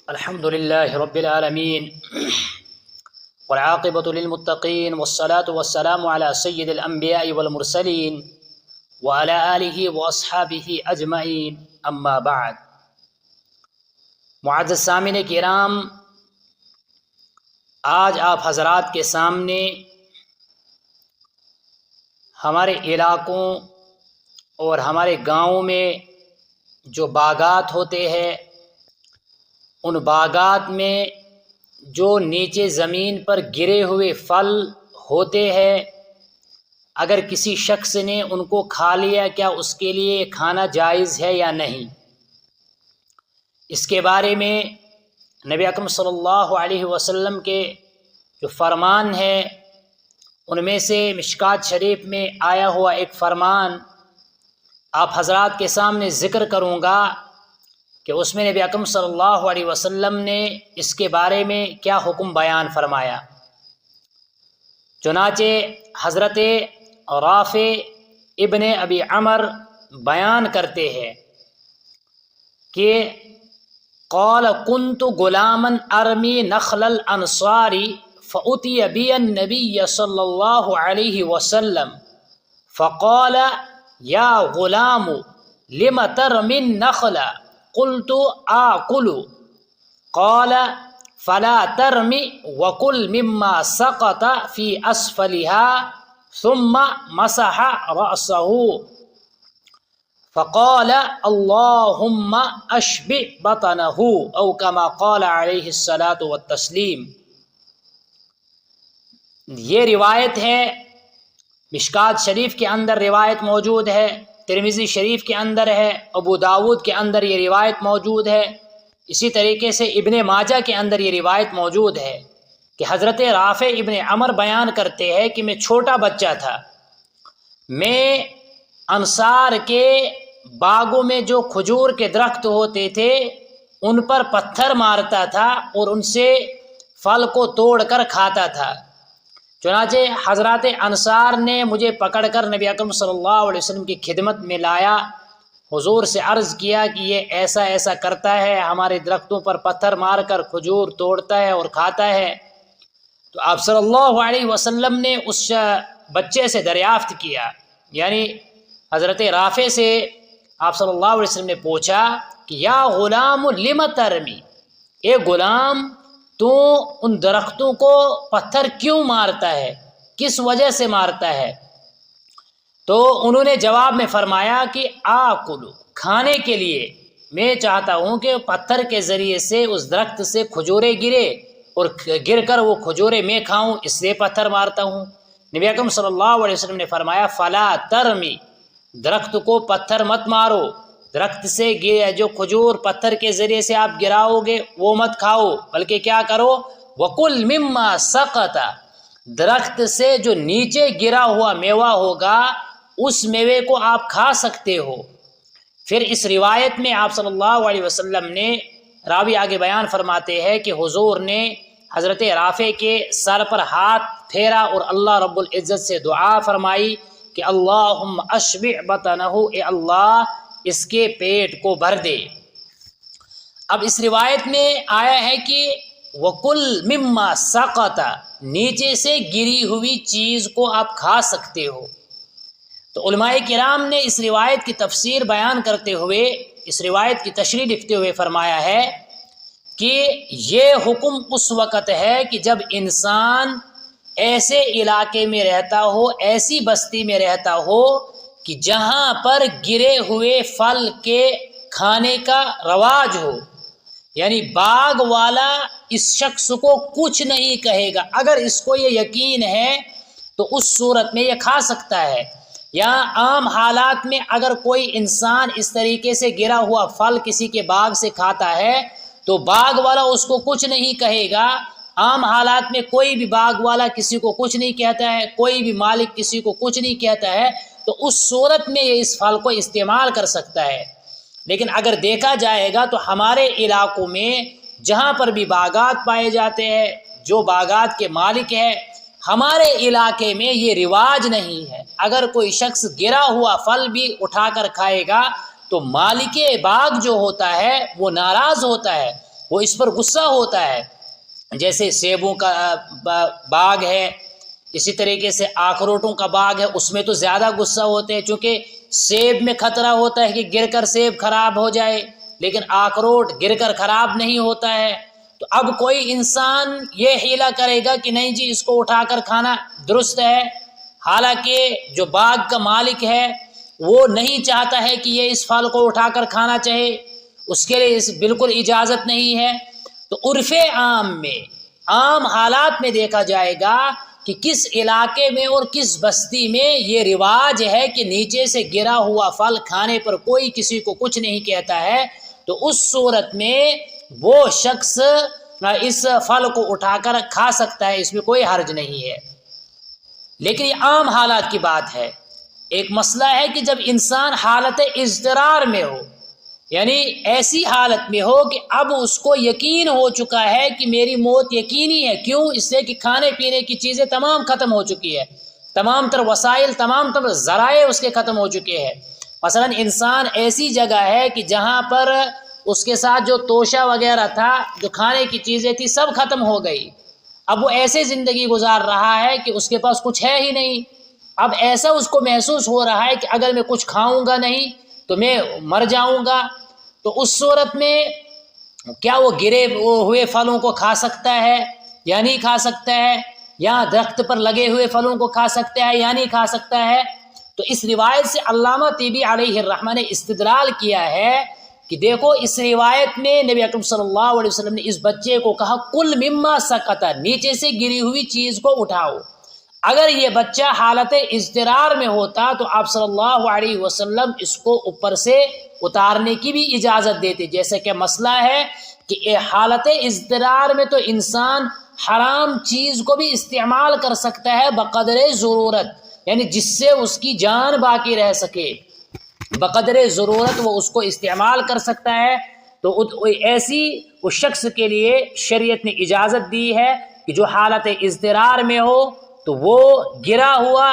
الحمد لله رب العالمين والعاقبة للمتقين والصلاة والسلام على سيد الأنبياء والمرسلين وعلى آله وأصحابه أجمعين أما بعد. معزز سامعین کرام، آج آپ حضرات کے سامنے ہمارے علاقوں اور ہمارے گاؤں میں جو باغات ہوتے ہیں، ان باغات میں جو نیچے زمین پر گرے ہوئے پھل ہوتے ہیں، اگر کسی شخص نے ان کو کھا لیا، کیا اس کے لیے کھانا جائز ہے یا نہیں؟ اس کے بارے میں نبی اکرم صلی اللہ علیہ وسلم کے جو فرمان ہے، ان میں سے مشکات شریف میں آیا ہوا ایک فرمان آپ حضرات کے سامنے ذکر کروں گا کہ اس میں نبی اکرم صلی اللہ علیہ وسلم نے اس کے بارے میں کیا حکم بیان فرمایا۔ چنانچہ حضرت رافع ابن ابی عمر بیان کرتے ہیں کہ قال كنت غلاما ارمی نخل الانصار فأتي بي النبي صلی اللہ علیہ وسلم فقال یا غلام لم ترمی النخل قلت آكل قال فلا ترمی وكل مما سقط في اسفلها ثم مسح رأسه فقال اللهم اشبع بطنه او كما قال عليه الصلاة والتسلیم۔ یہ روایت ہے، مشکات شریف کے اندر روایت موجود ہے، ترمذی شریف کے اندر ہے، ابو داود کے اندر یہ روایت موجود ہے، اسی طریقے سے ابن ماجہ کے اندر یہ روایت موجود ہے کہ حضرت رافع ابن عمر بیان کرتے ہیں کہ میں چھوٹا بچہ تھا، میں انصار کے باغوں میں جو کھجور کے درخت ہوتے تھے ان پر پتھر مارتا تھا اور ان سے پھل کو توڑ کر کھاتا تھا۔ چنانچہ حضرات انصار نے مجھے پکڑ کر نبی اکرم صلی اللہ علیہ وسلم کی خدمت میں لایا، حضور سے عرض کیا کہ یہ ایسا ایسا کرتا ہے، ہمارے درختوں پر پتھر مار کر کھجور توڑتا ہے اور کھاتا ہے۔ تو آپ صلی اللہ علیہ وسلم نے اس بچے سے دریافت کیا، یعنی حضرت رافع سے آپ صلی اللہ علیہ وسلم نے پوچھا کہ یا غلام لم ترمی، اے غلام تو ان درختوں کو پتھر کیوں مارتا ہے، کس وجہ سے مارتا ہے؟ تو انہوں نے جواب میں فرمایا کہ آکلو، کھانے کے لیے میں چاہتا ہوں کہ پتھر کے ذریعے سے اس درخت سے کھجورے گرے اور گر کر وہ کھجورے میں کھاؤں، اس لیے پتھر مارتا ہوں۔ نبی اکرم صلی اللہ علیہ وسلم نے فرمایا فلا ترمی، درخت کو پتھر مت مارو، درخت سے جو کھجور پتھر کے ذریعے سے آپ گراؤ گے وہ مت کھاؤ، بلکہ کیا کرو وَكُلْ مِمَّا سَقَطَ، درخت سے جو نیچے گرا ہوا میوہ ہوگا اس میوے کو آپ کھا سکتے ہو۔ پھر اس روایت میں آپ صلی اللہ علیہ وسلم نے، راوی آگے بیان فرماتے ہیں کہ حضور نے حضرت رافع کے سر پر ہاتھ پھیرا اور اللہ رب العزت سے دعا فرمائی کہ اللہم اشبع بطنہ، اے اللہ اس کے پیٹ کو بھر دے۔ اب اس روایت میں آیا ہے کہ وَكُلْ مِمَّا سَقَطَ، نیچے سے گری ہوئی چیز کو آپ کھا سکتے ہو۔ تو علماء کرام نے اس روایت کی تفسیر بیان کرتے ہوئے، اس روایت کی تشریح لکھتے ہوئے فرمایا ہے کہ یہ حکم اس وقت ہے کہ جب انسان ایسے علاقے میں رہتا ہو، ایسی بستی میں رہتا ہو کہ جہاں پر گرے ہوئے پھل کے کھانے کا رواج ہو، یعنی باغ والا اس شخص کو کچھ نہیں کہے گا، اگر اس کو یہ یقین ہے تو اس صورت میں یہ کھا سکتا ہے۔ یا عام حالات میں اگر کوئی انسان اس طریقے سے گرا ہوا پھل کسی کے باغ سے کھاتا ہے تو باغ والا اس کو کچھ نہیں کہے گا۔ عام حالات میں کوئی بھی باغ والا کسی کو کچھ نہیں کہتا ہے، کوئی بھی مالک کسی کو کچھ نہیں کہتا ہے، تو اس صورت میں یہ اس پھل کو استعمال کر سکتا ہے۔ لیکن اگر دیکھا جائے گا تو ہمارے علاقوں میں جہاں پر بھی باغات پائے جاتے ہیں، جو باغات کے مالک ہیں، ہمارے علاقے میں یہ رواج نہیں ہے۔ اگر کوئی شخص گرا ہوا پھل بھی اٹھا کر کھائے گا تو مالک باغ جو ہوتا ہے وہ ناراض ہوتا ہے وہ اس پر غصہ ہوتا ہے. جیسے سیبوں کا باغ ہے، اسی طریقے سے اخروٹوں کا باغ ہے، اس میں تو زیادہ غصہ ہوتے ہیں، چونکہ سیب میں خطرہ ہوتا ہے کہ گر کر سیب خراب ہو جائے، لیکن اخروٹ گر کر خراب نہیں ہوتا ہے. تو اب کوئی انسان یہ حیلہ کرے گا کہ نہیں جی اس کو اٹھا کر کھانا درست ہے، حالانکہ جو باغ کا مالک ہے وہ نہیں چاہتا ہے کہ یہ اس پھل کو اٹھا کر کھانا چاہے، اس کے لیے بالکل اجازت نہیں ہے. تو عرف عام میں، عام حالات میں دیکھا جائے گا کہ کس علاقے میں اور کس بستی میں یہ رواج ہے کہ نیچے سے گرا ہوا پھل کھانے پر کوئی کسی کو کچھ نہیں کہتا ہے، تو اس صورت میں وہ شخص اس پھل کو اٹھا کر کھا سکتا ہے، اس میں کوئی حرج نہیں ہے. لیکن یہ عام حالات کی بات ہے. ایک مسئلہ ہے کہ جب انسان حالت اضطرار میں ہو، یعنی ایسی حالت میں ہو کہ اب اس کو یقین ہو چکا ہے کہ میری موت یقینی ہے. کیوں؟ اس سے کہ کھانے پینے کی چیزیں تمام ختم ہو چکی ہے، تمام تر وسائل، تمام تر ذرائع اس کے ختم ہو چکے ہیں. مثلا انسان ایسی جگہ ہے کہ جہاں پر اس کے ساتھ جو توشہ وغیرہ تھا، جو کھانے کی چیزیں تھی، سب ختم ہو گئی. اب وہ ایسے زندگی گزار رہا ہے کہ اس کے پاس کچھ ہے ہی نہیں. اب ایسا اس کو محسوس ہو رہا ہے کہ اگر میں کچھ کھاؤں گا نہیں تو میں مر جاؤں گا. تو اس صورت میں کیا وہ گرے ہوئے پھلوں کو کھا سکتا ہے یا نہیں کھا سکتا ہے؟ یا درخت پر لگے ہوئے پھلوں کو کھا سکتا ہے یا نہیں کھا سکتا ہے؟ تو اس روایت سے علامہ طیبی علیہ الرحمہ نے استدلال کیا ہے کہ دیکھو اس روایت میں نبی اکرم صلی اللہ علیہ وسلم نے اس بچے کو کہا کل مما سقط، نیچے سے گری ہوئی چیز کو اٹھاؤ. اگر یہ بچہ حالت اضطرار میں ہوتا تو آپ صلی اللہ علیہ وسلم اس کو اوپر سے اتارنے کی بھی اجازت دیتے. جیسے کہ مسئلہ ہے کہ حالت اضطرار میں تو انسان حرام چیز کو بھی استعمال کر سکتا ہے بقدر ضرورت، یعنی جس سے اس کی جان باقی رہ سکے، بقدر ضرورت وہ اس کو استعمال کر سکتا ہے. تو ایسی اس شخص کے لیے شریعت نے اجازت دی ہے کہ جو حالت اضطرار میں ہو تو وہ گرا ہوا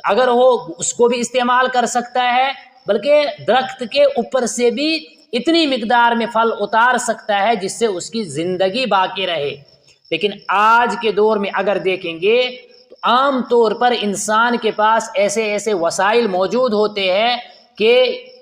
اگر ہو اس کو بھی استعمال کر سکتا ہے، بلکہ درخت کے اوپر سے بھی اتنی مقدار میں پھل اتار سکتا ہے جس سے اس کی زندگی باقی رہے. لیکن آج کے دور میں اگر دیکھیں گے تو عام طور پر انسان کے پاس ایسے وسائل موجود ہوتے ہیں کہ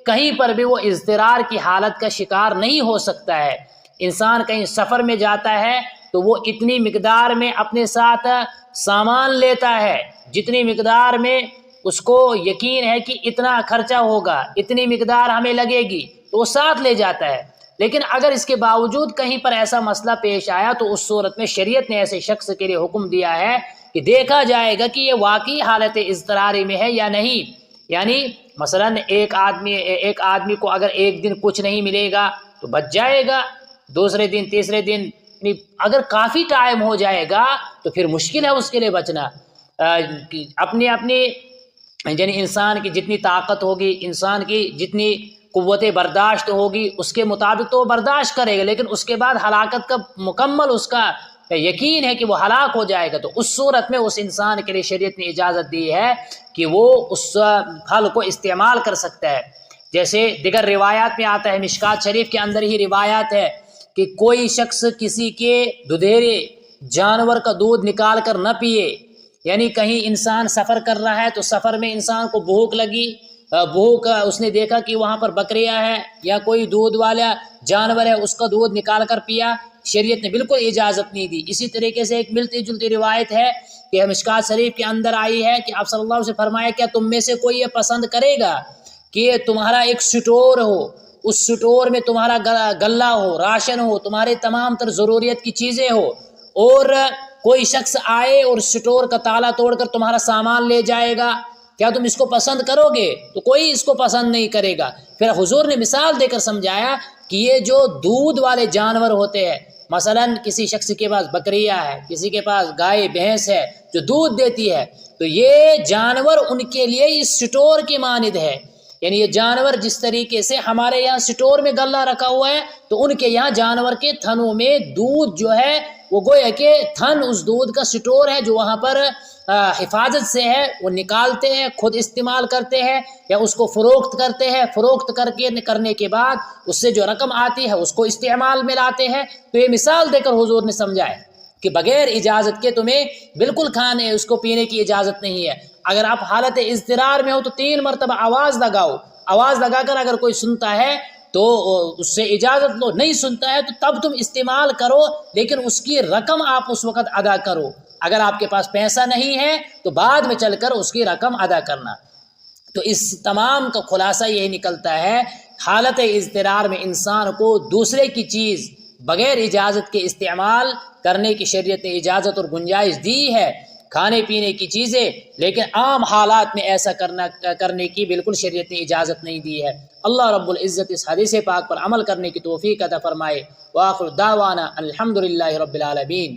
کہیں پر بھی وہ اضطرار کی حالت کا شکار نہیں ہو سکتا ہے. انسان کہیں سفر میں جاتا ہے تو وہ اتنی مقدار میں اپنے ساتھ سامان لیتا ہے جتنی مقدار میں اس کو یقین ہے کہ اتنا خرچہ ہوگا، اتنی مقدار ہمیں لگے گی، تو وہ ساتھ لے جاتا ہے. لیکن اگر اس کے باوجود کہیں پر ایسا مسئلہ پیش آیا تو اس صورت میں شریعت نے ایسے شخص کے لیے حکم دیا ہے کہ دیکھا جائے گا کہ یہ واقعی حالت اضطراری میں ہے یا نہیں. یعنی مثلا ایک آدمی کو اگر ایک دن کچھ نہیں ملے گا تو بچ جائے گا، دوسرے دن تیسرے دن اگر کافی ٹائم ہو جائے گا تو پھر مشکل ہے اس کے لیے بچنا. اپنی یعنی انسان کی جتنی طاقت ہوگی، انسان کی جتنی قوت برداشت ہوگی اس کے مطابق تو وہ برداشت کرے گا، لیکن اس کے بعد ہلاکت کا مکمل اس کا یقین ہے کہ وہ ہلاک ہو جائے گا. تو اس صورت میں اس انسان کے لیے شریعت نے اجازت دی ہے کہ وہ اس پھل کو استعمال کر سکتا ہے. جیسے دیگر روایات میں آتا ہے، مشکات شریف کے اندر ہی روایات ہے کہ کوئی شخص کسی کے دودھیرے جانور کا دودھ نکال کر نہ پیے. یعنی کہیں انسان سفر کر رہا ہے تو سفر میں انسان کو بھوک لگی، اس نے دیکھا کہ وہاں پر بکریاں ہے یا کوئی دودھ والا جانور ہے، اس کا دودھ نکال کر پیا، شریعت نے بالکل اجازت نہیں دی. اسی طریقے سے ایک ملتی جلتی روایت ہے کہ مشکات شریف کے اندر آئی ہے کہ آپ صلی اللہ علیہ وسلم سے فرمایا کیا تم میں سے کوئی یہ پسند کرے گا کہ تمہارا ایک سٹور ہو، اس سٹور میں تمہارا غلہ ہو، راشن ہو، تمہارے تمام تر ضروریت کی چیزیں ہو، اور کوئی شخص آئے اور سٹور کا تالا توڑ کر تمہارا سامان لے جائے گا، کیا تم اس کو پسند کرو گے؟ تو کوئی اس کو پسند نہیں کرے گا. پھر حضور نے مثال دے کر سمجھایا کہ یہ جو دودھ والے جانور ہوتے ہیں، مثلا کسی شخص کے پاس بکریاں ہے، کسی کے پاس گائے بھینس ہے جو دودھ دیتی ہے، تو یہ جانور ان کے لیے اس سٹور کی مانند ہے. یعنی یہ جانور جس طریقے سے ہمارے یہاں سٹور میں غلہ رکھا ہوا ہے تو ان کے یہاں جانور کے تھنوں میں دودھ جو ہے وہ گویا کہ تھن اس دودھ کا سٹور ہے جو وہاں پر حفاظت سے ہے، وہ نکالتے ہیں، خود استعمال کرتے ہیں یا اس کو فروخت کرتے ہیں، فروخت کرنے کے بعد اس سے جو رقم آتی ہے اس کو استعمال میں لاتے ہیں۔ تو یہ مثال دے کر حضور نے سمجھایا کہ بغیر اجازت کے تمہیں بالکل کھانے اس کو پینے کی اجازت نہیں ہے۔ اگر آپ حالت اضطرار میں ہو تو 3 مرتبہ آواز لگاؤ، آواز لگا کر اگر کوئی سنتا ہے تو اس سے اجازت لو، نہیں سنتا ہے تو تب تم استعمال کرو، لیکن اس کی رقم آپ اس وقت ادا کرو۔ اگر آپ کے پاس پیسہ نہیں ہے تو بعد میں چل کر اس کی رقم ادا کرنا۔ تو اس تمام کا خلاصہ یہی نکلتا ہے، حالت اضطرار میں انسان کو دوسرے کی چیز بغیر اجازت کے استعمال کرنے کی شریعت نے اجازت اور گنجائش دی ہے، کھانے پینے کی چیزیں، لیکن عام حالات میں ایسا کرنے کی بالکل شریعت نے اجازت نہیں دی ہے۔ اللہ رب العزت اس حدیث پاک پر عمل کرنے کی توفیق عطا فرمائے۔ وآخر دعوانا الحمدللہ رب العالمین۔